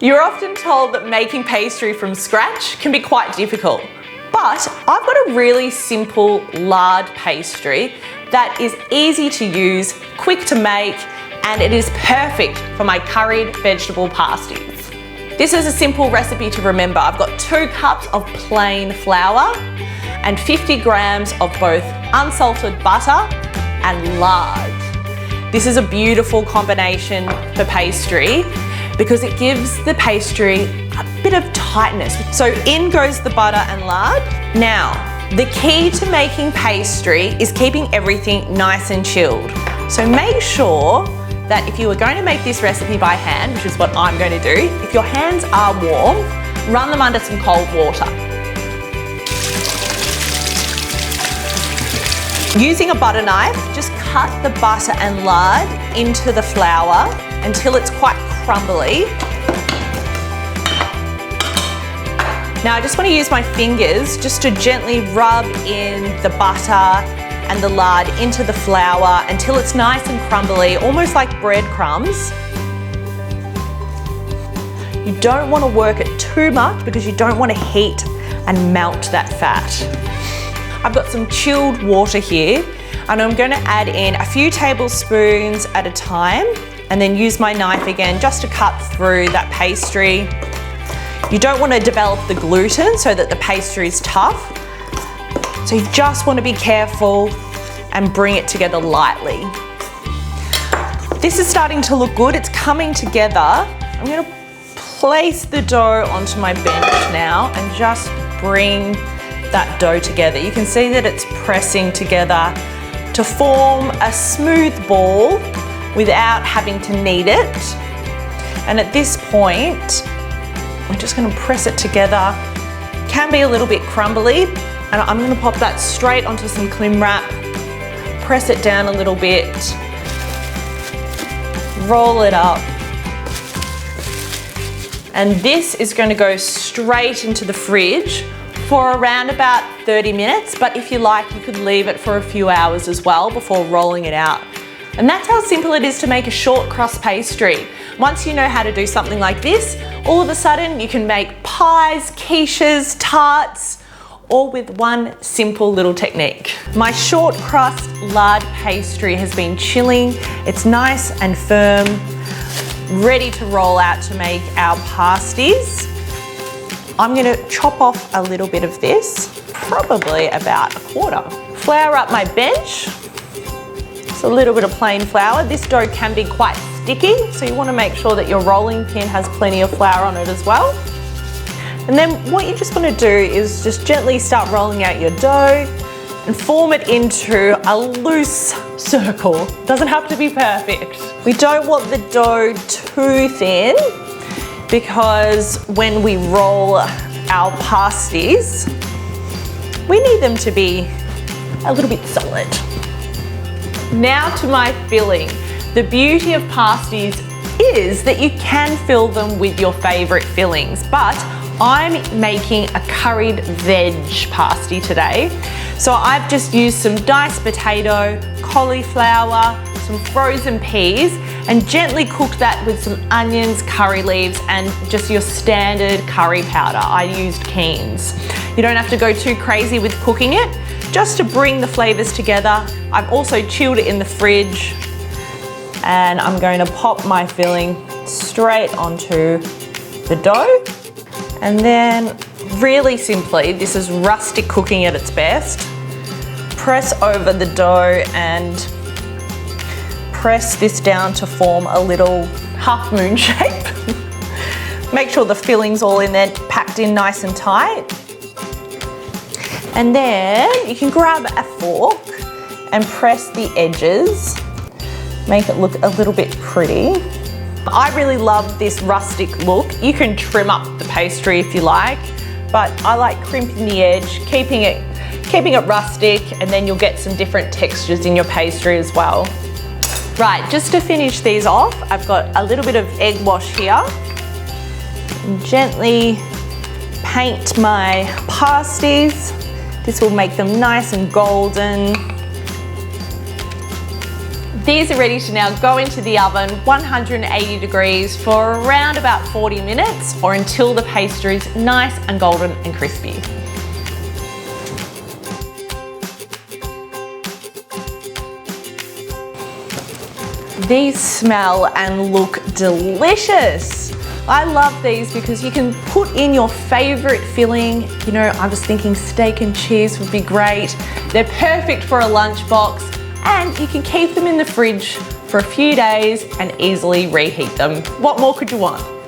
You're often told that making pastry from scratch can be quite difficult, but I've got a really simple lard pastry that is easy to use, quick to make, and it is perfect for my curried vegetable pasties. This is a simple recipe to remember. I've got 2 cups of plain flour and 50 grams of both unsalted butter and lard. This is a beautiful combination for pastry because it gives the pastry a bit of tightness. So in goes the butter and lard. Now, the key to making pastry is keeping everything nice and chilled. So make sure that if you are going to make this recipe by hand, which is what I'm going to do, if your hands are warm, run them under some cold water. Using a butter knife, just cut the butter and lard into the flour until it's quite crumbly. Now I just want to use my fingers just to gently rub in the butter and the lard into the flour until it's nice and crumbly, almost like breadcrumbs. You don't want to work it too much because you don't want to heat and melt that fat. I've got some chilled water here and I'm going to add in a few tablespoons at a time and then use my knife again just to cut through that pastry. You don't want to develop the gluten so that the pastry is tough. So you just want to be careful and bring it together lightly. This is starting to look good. It's coming together. I'm going to place the dough onto my bench now and just bring that dough together. You can see that it's pressing together to form a smooth ball without having to knead it. And at this point, I'm just going to press it together. It can be a little bit crumbly, and I'm going to pop that straight onto some cling wrap, press it down a little bit, roll it up. And this is going to go straight into the fridge for around about 30 minutes, but if you like, you could leave it for a few hours as well before rolling it out. And that's how simple it is to make a short crust pastry. Once you know how to do something like this, all of a sudden you can make pies, quiches, tarts, all with one simple little technique. My short crust lard pastry has been chilling. It's nice and firm, ready to roll out to make our pasties. I'm going to chop off a little bit of this, probably about a quarter. Flour up my bench. Just a little bit of plain flour. This dough can be quite sticky, so you want to make sure that your rolling pin has plenty of flour on it as well. And then what you just want to do is just gently start rolling out your dough and form it into a loose circle. It doesn't have to be perfect. We don't want the dough too thin because when we roll our pasties, we need them to be a little bit solid. Now to my filling. The beauty of pasties is that you can fill them with your favorite fillings, but I'm making a curried veg pasty today. So I've just used some diced potato, cauliflower, some frozen peas, and gently cooked that with some onions, curry leaves, and just your standard curry powder. I used Keen's. You don't have to go too crazy with cooking it, just to bring the flavors together. I've also chilled it in the fridge, and I'm going to pop my filling straight onto the dough. And then really simply, this is rustic cooking at its best. Press over the dough and press this down to form a little half moon shape. Make sure the filling's all in there, packed in nice and tight. And then you can grab a fork and press the edges. Make it look a little bit pretty. I really love this rustic look. You can trim up the pastry if you like, but I like crimping the edge, keeping it rustic, and then you'll get some different textures in your pastry as well. Right, just to finish these off, I've got a little bit of egg wash here. Gently paint my pasties. This will make them nice and golden. These are ready to now go into the oven, 180 degrees for around about 40 minutes or until the pastry is nice and golden and crispy. These smell and look delicious. I love these because you can put in your favorite filling. You know, I was thinking steak and cheese would be great. They're perfect for a lunchbox, and you can keep them in the fridge for a few days and easily reheat them. What more could you want?